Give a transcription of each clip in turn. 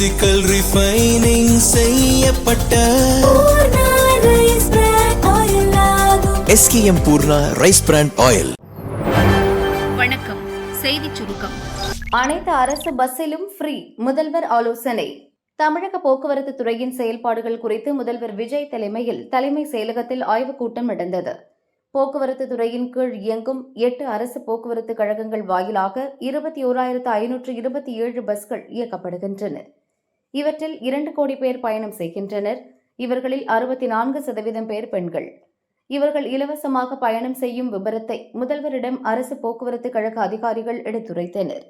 Physical refining செய்யப்பட்ட SKM Poorna rice brand oil. வணக்கம். செய்திச் சுருக்கம். அனைத்து அரசு பஸ்ஸிலும் ஃப்ரீ, முதல்வர் ஆலோசனை. தமிழக போக்குவரத்து துறையின் செயல்பாடுகள் குறித்து முதல்வர் விஜய் தலைமையில் தலைமை செயலகத்தில் ஆய்வுக் கூட்டம் நடந்தது. போக்குவரத்து துறையின் கீழ் இயங்கும் 8 அரசு போக்குவரத்து கழகங்கள் வாயிலாக 21,527 பஸ்கள் இயக்கப்படுகின்றன. இவற்றில் 2 கோடி பேர் பயணம் செய்கின்றனர். இவர்களில் 64% பேர் பெண்கள். இவர்கள் இலவசமாக பயணம் செய்யும் விபரத்தை முதல்வரிடம் அரசு போக்குவரத்து கழக அதிகாரிகள் எடுத்துரைத்தனர்.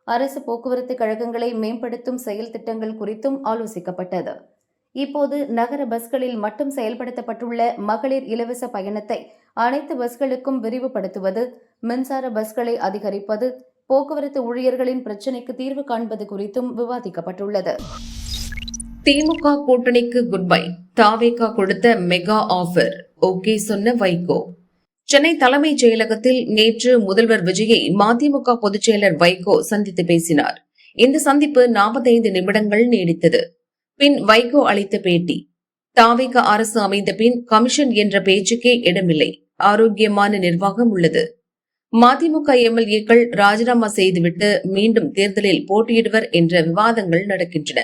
அரசு போக்குவரத்து கழகங்களை மேம்படுத்தும் செயல் திட்டங்கள் குறித்தும் ஆலோசிக்கப்பட்டது. இப்போது நகர பஸ்களில் மட்டும் செயல்படுத்தப்பட்டுள்ள மகளிர் இலவச பயணத்தை அனைத்து பஸ்களுக்கும் விரிவுபடுத்துவது, மின்சார பஸ்களை அதிகரிப்பது, போக்குவரத்து ஊழியர்களின் பிரச்சினைக்கு தீர்வு காண்பது குறித்தும் விவாதிக்கப்பட்டுள்ளது. திமுக கூட்டணிக்கு குட் பை, தாவேகா கொடுத்த மெகா ஆஃபர் ஓகே சொன்ன வைகோ. சென்னை தலைமைச் செயலகத்தில் நேற்று முதல்வர் விஜயை மதிமுக பொதுச் செயலர் வைகோ சந்தித்து பேசினார். இந்த சந்திப்பு 45 நிமிடங்கள் நீடித்தது. பின் வைகோ அளித்த பேட்டி, தாவேகா அரசு அமைந்த பின் கமிஷன் என்ற பேச்சுக்கே இடமில்லை, ஆரோக்கியமான நிர்வாகம் உள்ளது. மதிமுக எம்எல்ஏக்கள் ராஜினாமா செய்துவிட்டு மீண்டும் தேர்தலில் போட்டியிடுவர் என்ற விவாதங்கள் நடக்கின்றன.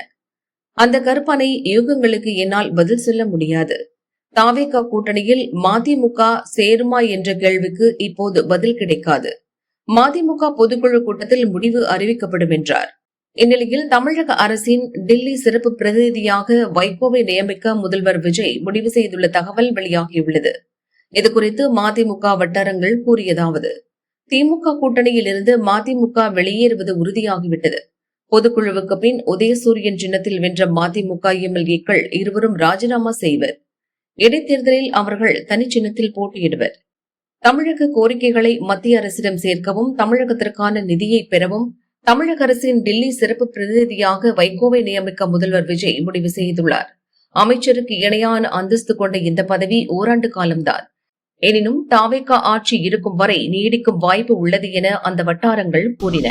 அந்த கற்பனை யூகங்களுக்கு என்னால் பதில் சொல்ல முடியாது. தாவேகா கூட்டணியில் மதிமுக சேருமா என்ற கேள்விக்கு இப்போது பதில் கிடைக்காது. மதிமுக பொதுக்குழு கூட்டத்தில் முடிவு அறிவிக்கப்படும் என்றார். இந்நிலையில் தமிழக அரசின் டில்லி சிறப்பு பிரதிநிதியாக வைகோவை நியமிக்க முதல்வர் விஜய் முடிவு செய்துள்ள தகவல் வெளியாகியுள்ளது. இதுகுறித்து மதிமுக வட்டாரங்கள் கூறியதாவது, திமுக கூட்டணியில் இருந்து மதிமுக வெளியேறுவது உறுதியாகிவிட்டது. பொதுக்குழுவுக்கு பின் உதயசூரியன் சின்னத்தில் வென்ற மதிமுக எம்எல்ஏக்கள் இருவரும் ராஜினாமா செய்வர். இடைத்தேர்தலில் அவர்கள் தனிச்சின்னத்தில் போட்டியிடுவர். தமிழக கோரிக்கைகளை மத்திய அரசிடம் சேர்க்கவும், தமிழகத்திற்கான நிதியை பெறவும் தமிழக அரசின் டில்லி சிறப்பு பிரதிநிதியாக வைகோவை நியமிக்க முதல்வர் விஜய் முடிவு செய்துள்ளார். அமைச்சருக்கு இணையான அந்தஸ்து கொண்ட இந்த பதவி ஓராண்டு காலம்தான். எனினும் தாவேகா ஆட்சி இருக்கும் வரை நீடிக்கும் வாய்ப்பு உள்ளது என அந்த வட்டாரங்கள் கூறின.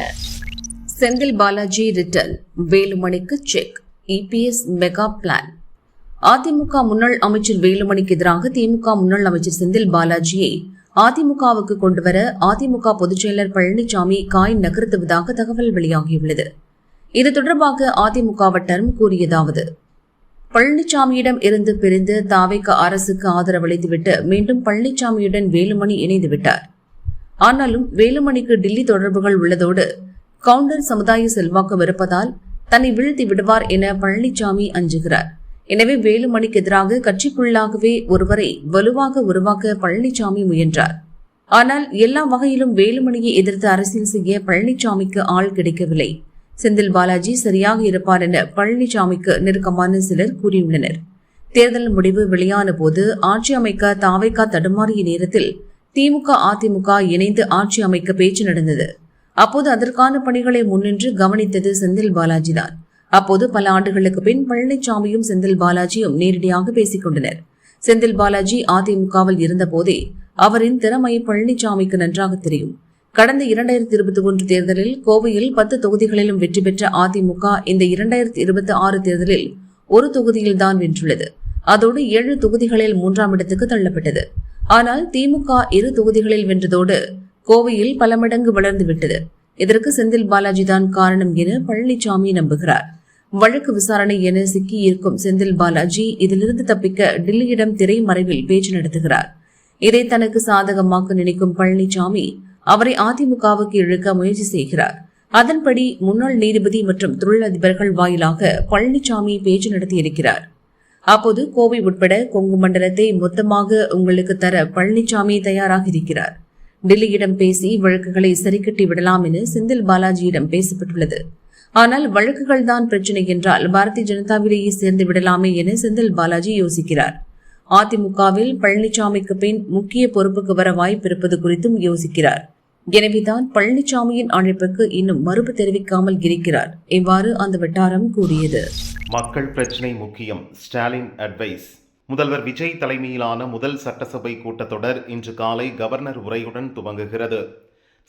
செந்தில் பாலாஜி ரிட்டர்ன், வேலுமணிக்கு செக், இபிஎஸ் மெகா பிளான். அதிமுக முன்னாள் அமைச்சர் வேலுமணிக்கு எதிராக திமுக முன்னாள் அமைச்சர் செந்தில் பாலாஜியை அதிமுகவுக்கு கொண்டுவர அதிமுக பொதுச்செயலர் பழனிசாமி காய் நகர்த்துவதாக தகவல் வெளியாகியுள்ளது. இது தொடர்பாக அதிமுக வட்டாரம் கூறியதாவது, பழனிசாமியிடம் இருந்து பிரிந்து தாவேகா அரசுக்கு ஆதரவளித்துவிட்டு மீண்டும் பழனிசாமியுடன் வேலுமணி இணைந்துவிட்டார். ஆனாலும் வேலுமணிக்கு டில்லி தொடர்புகள் உள்ளதோடு கவுண்டர் சமுதாய செல்வாக்கு இருப்பதால் தன்னை வீழ்த்தி விடுவார் என பழனிசாமி அஞ்சுகிறார். எனவே வேலுமணிக்கு எதிராக கட்சிக்குள்ளாகவே ஒருவரை வலுவாக உருவாக்க பழனிசாமி முயன்றார். ஆனால் எல்லா வகையிலும் வேலுமணியை எதிர்த்து அரசியல் செய்ய பழனிசாமிக்கு ஆள் கிடைக்கவில்லை. செந்தில் பாலாஜி சரியாக இருப்பார் என பழனிசாமிக்கு நெருக்கமான சிலர் கூறியுள்ளனர். தேர்தல் முடிவு வெளியான போது ஆட்சி அமைக்க தாவேகா தடுமாறிய நேரத்தில் திமுக அதிமுக இணைந்து ஆட்சி அமைக்க பேச்சு நடந்தது. அப்போது அதற்கான பணிகளை முன்னின்று கவனித்தது செந்தில் பாலாஜிதான். அப்போது பல ஆண்டுகளுக்கு பின் பழனிசாமியும் செந்தில் பாலாஜியும் நேரடியாக பேசிக் கொண்டனர். செந்தில் பாலாஜி அதிமுகவில் இருந்தபோதே அவரின் திறமை பழனிசாமிக்கு நன்றாக தெரியும். கடந்த 2021 தேர்தலில் கோவையில் 10 தொகுதிகளிலும் வெற்றி பெற்ற அதிமுக இந்த 2026 தேர்தலில் ஒரு தொகுதியில்தான் வென்றுள்ளது. அதோடு 7 தொகுதிகளில் 3ஆம் இடத்துக்கு தள்ளப்பட்டது. ஆனால் திமுக 2 தொகுதிகளில் வென்றதோடு கோவையில் பல மடங்கு வளர்ந்துவிட்டது. இதற்கு செந்தில் பாலாஜி தான் காரணம் என பழனிசாமி நம்புகிறார். வழக்கு விசாரணை என சிக்கியிருக்கும் செந்தில் பாலாஜி இதிலிருந்து தப்பிக்க டில்லியிடம் திரைமறைவில் பேச்சு நடத்துகிறார். இதை தனக்கு சாதகமாக்க நினைக்கும் பழனிசாமி அவரை அதிமுகவுக்கு இழுக்க முயற்சி செய்கிறார். அதன்படி முன்னாள் நீதிபதி மற்றும் தொழிலதிபர்கள் வாயிலாக பழனிசாமி பேச்சு நடத்தியிருக்கிறார். அப்போது கோவை உட்பட கொங்கு மண்டலத்தை மொத்தமாக உங்களுக்கு தர பழனிசாமி தயாராக இருக்கிறார். டில்லியிடம் பேசி வழக்குகளை சரிக்கட்டி விடலாம் என செந்தில் பாலாஜியிடம் பேசப்பட்டுள்ளது. ஆனால் வழக்குகள் தான் பிரச்சினை என்றால் பாரதிய ஜனதாவிலேயே சேர்ந்து விடலாமே என செந்தில் பாலாஜி யோசிக்கிறார். அதிமுகவில் பழனிசாமிக்கு பின் முக்கிய பொறுப்புக்கு வர வாய்ப்பிருப்பது குறித்தும் யோசிக்கிறார். எனவேதான் பழனிசாமியின் அழைப்புக்கு இன்னும் மறுப்பு தெரிவிக்காமல் இருக்கிறார். இவ்வாறு அந்த வட்டாரம் கூறியது. மக்கள் பிரச்சினை முக்கியம், ஸ்டாலின் அட்வைஸ். முதல்வர் விஜய் தலைமையிலான முதல் சட்டசபை கூட்டத்தொடர் இன்று காலை கவர்னர் உரையுடன் துவங்குகிறது.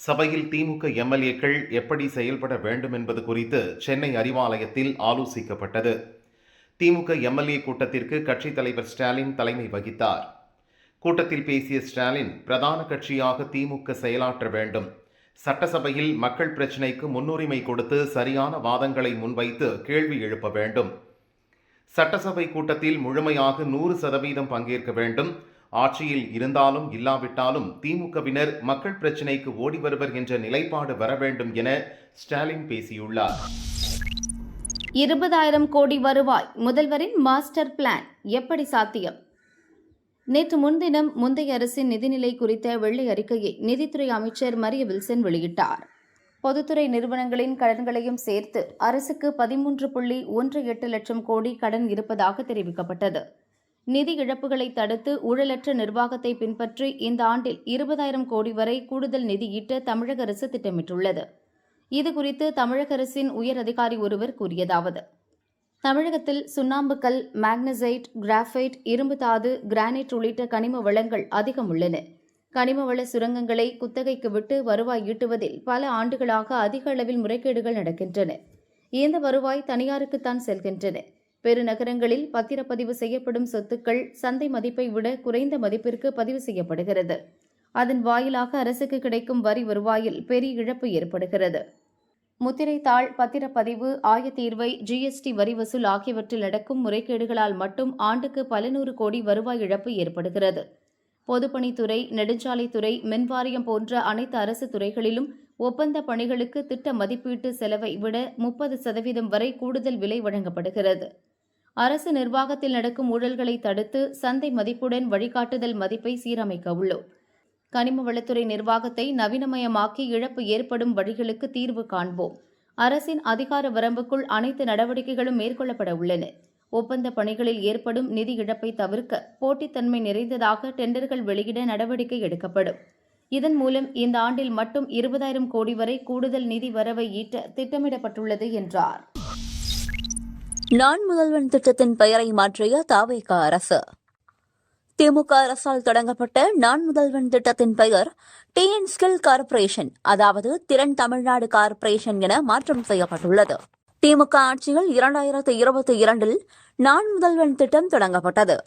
சபையில் திமுக எம்எல்ஏக்கள் எப்படி செயல்பட வேண்டும் என்பது குறித்து சென்னை அறிவாலயத்தில் ஆலோசிக்கப்பட்டது. திமுக எம்எல்ஏ கூட்டத்திற்கு கட்சித் தலைவர் ஸ்டாலின் தலைமை வகித்தார். கூட்டத்தில் பேசிய ஸ்டாலின், பிரதான கட்சியாக திமுக செயலாற்ற வேண்டும், சட்டசபையில் மக்கள் பிரச்சினைக்கு முன்னுரிமை கொடுத்து சரியான வாதங்களை முன்வைத்து கேள்வி எழுப்ப வேண்டும், சட்டசபை கூட்டத்தில் முழுமையாக 100% பங்கேற்க வேண்டும், ஆட்சியில் இருந்தாலும் இல்லாவிட்டாலும் திமுகவினர் மக்கள் பிரச்சினைக்கு ஓடி வருவர் என்ற நிலைப்பாடு வர வேண்டும் என ஸ்டாலின் பேசியுள்ளார். 20,000 கோடி வருவாய், முதல்வரின் மாஸ்டர் பிளான் எப்படி சாத்தியம்? நேற்று முன்தினம் முந்தைய அரசின் நிதிநிலை குறித்த வெள்ளை அறிக்கையை நிதித்துறை அமைச்சர் மரிய வில்சன் வெளியிட்டார். பொதுத்துறை நிறுவனங்களின் கடன்களையும் சேர்த்து அரசுக்கு 13.18 லட்சம் கோடி கடன் இருப்பதாக தெரிவிக்கப்பட்டது. நிதி இழப்புகளை தடுத்து ஊழலற்ற நிர்வாகத்தை பின்பற்றி இந்த ஆண்டில் 20,000 கோடி வரை கூடுதல் நிதி ஈட்ட தமிழக அரசு திட்டமிட்டுள்ளது. இதுகுறித்து தமிழக அரசின் உயர் அதிகாரி ஒருவர் கூறியதாவது: தமிழகத்தில் சுண்ணாம்புக்கல், மேக்னசைட், கிராஃபைட், இரும்புத்தாது, கிரானைட் உள்ளிட்ட கனிம வளங்கள் அதிகம் உள்ளன. கனிம வள சுரங்கங்களை குத்தகைக்கு விட்டு வருவாய் ஈட்டுவதில் பல ஆண்டுகளாக அதிக அளவில் முறைகேடுகள் நடக்கின்றன. இந்த வருவாய் தனியாருக்குத்தான் செல்கின்றன. பெருநகரங்களில் பத்திரப்பதிவு செய்யப்படும் சொத்துக்கள் சந்தை மதிப்பை விட குறைந்த மதிப்பிற்கு பதிவு செய்யப்படுகிறது. அதன் வாயிலாக அரசுக்கு கிடைக்கும் வரி வருவாயில் பெரிய இழப்பு ஏற்படுகிறது. முத்திரைத்தாள், பத்திரப்பதிவு, ஆயத்தீர்வை, ஜிஎஸ்டி வரி வசூல் ஆகியவற்றில் நடக்கும் முறைகேடுகளால் மட்டும் ஆண்டுக்கு பல 100 கோடி வருவாய் இழப்பு ஏற்படுகிறது. பொதுப்பணித்துறை, நெடுஞ்சாலைத்துறை, மின்வாரியம் போன்ற அனைத்து அரசு துறைகளிலும் ஒப்பந்த பணிகளுக்கு திட்ட மதிப்பீட்டு செலவை விட 30% வரை கூடுதல் விலை வழங்கப்படுகிறது. அரசு நிர்வாகத்தில் நடக்கும் ஊழல்களை தடுத்து சந்தை மதிப்புடன் வழிகாட்டுதல் மதிப்பை சீரமைக்க உள்ளோம். கனிம வளத்துறை நிர்வாகத்தை நவீனமயமாக்கி இழப்பு ஏற்படும் வழிகளுக்கு தீர்வு காண்போம். அரசின் அதிகார வரம்புக்குள் அனைத்து நடவடிக்கைகளும் மேற்கொள்ளப்பட உள்ளன. ஒப்பந்த பணிகளில் ஏற்படும் நிதி இழப்பை தவிர்க்க போட்டித்தன்மை நிறைந்ததாக டெண்டர்கள் வெளியிட நடவடிக்கை எடுக்கப்படும். இதன் மூலம் இந்த ஆண்டில் மட்டும் 20,000 கோடி வரை கூடுதல் நிதி வரவை ஈட்ட திட்டமிடப்பட்டுள்ளது என்றார். நான் முதல்வன் திட்டத்தின் பெயரை மாற்றிய தாவேக அரசு. திமுக அரசால் தொடங்கப்பட்ட நான் முதல்வன் திட்டத்தின் பெயர் டிஎன் ஸ்கில் கார்ப்பரேஷன், அதாவது திறன் தமிழ்நாடு கார்ப்பரேஷன் என மாற்றம் செய்யப்பட்டுள்ளது. திமுக ஆட்சியில் 2022இல் நான் முதல்வன் திட்டம் தொடங்கப்பட்டது.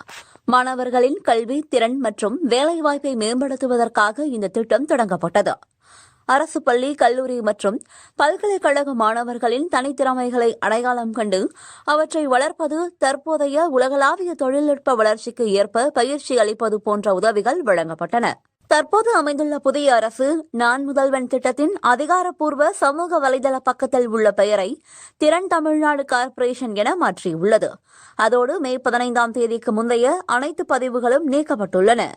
மாணவர்களின் கல்வி, திறன் மற்றும் வேலைவாய்ப்பை மேம்படுத்துவதற்காக இந்த திட்டம் தொடங்கப்பட்டது. அரசு பள்ளி, கல்லூரி மற்றும் பல்கலைக்கழக மாணவர்களின் தனித்திறமைகளை அடையாளம் கண்டு அவற்றை வளர்ப்பது, தற்போதைய உலகளாவிய தொழில்நுட்ப வளர்ச்சிக்கு ஏற்ப பயிற்சி அளிப்பது போன்ற உதவிகள் வழங்கப்பட்டன. தற்போது அமைந்துள்ள புதிய அரசு நான் முதல்வன் திட்டத்தின் அதிகாரப்பூர்வ சமூக வலைதள பக்கத்தில் உள்ள பெயரை திறன் தமிழ்நாடு கார்ப்பரேஷன் என மாற்றியுள்ளது. அதோடு மே 15ஆம் தேதிக்கு முந்தைய அனைத்து பதிவுகளும் நீக்கப்பட்டுள்ளன.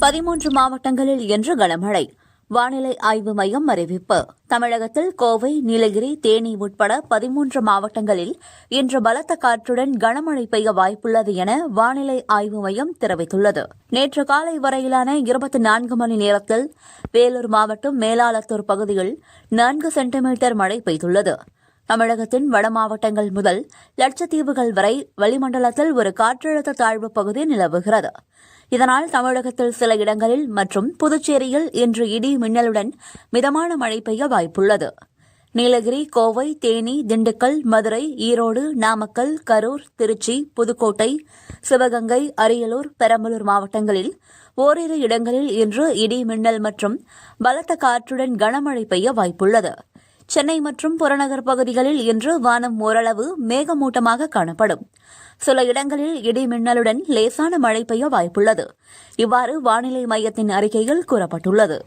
13 மாவட்டங்களில் இன்று கனமழை. வானிலை ஆய்வு மையம் அறிவிப்பு. தமிழகத்தில் கோவை, நீலகிரி, தேனி உட்பட 13 மாவட்டங்களில் இன்று பலத்த காற்றுடன் கனமழை பெய்ய வாய்ப்புள்ளது என வானிலை ஆய்வு மையம் தெரிவித்துள்ளது. நேற்று காலை வரையிலான 24 மணி நேரத்தில் வேலூர் மாவட்டம் மேலாளத்தூர் பகுதியில் 4 சென்டிமீட்டர் மழை பெய்துள்ளது. தமிழகத்தின் வட மாவட்டங்கள் முதல் லட்சத்தீவுகள் வரை வளிமண்டலத்தில் ஒரு காற்றழுத்த தாழ்வு பகுதி நிலவுகிறது. இதனால் தமிழகத்தில் சில இடங்களில் மற்றும் புதுச்சேரியில் இன்று இடி மின்னலுடன் மிதமான மழை பெய்ய வாய்ப்புள்ளது. நீலகிரி, கோவை, தேனி, திண்டுக்கல், மதுரை, ஈரோடு, நாமக்கல், கரூர், திருச்சி, புதுக்கோட்டை, சிவகங்கை, அரியலூர், பெரம்பலூர் மாவட்டங்களில் ஓரிரு இடங்களில் இன்று இடி மின்னல் மற்றும் பலத்த காற்றுடன் கனமழை பெய்ய வாய்ப்புள்ளது. சென்னை மற்றும் புறநகர் பகுதிகளில் இன்று வானம் ஓரளவு மேகமூட்டமாக காணப்படும். சில இடங்களில் இடி மின்னலுடன் லேசான மழை பெய்ய வாய்ப்புள்ளது. இவ்வாறு வானிலை மையத்தின் அறிக்கையில் கூறப்பட்டுள்ளது.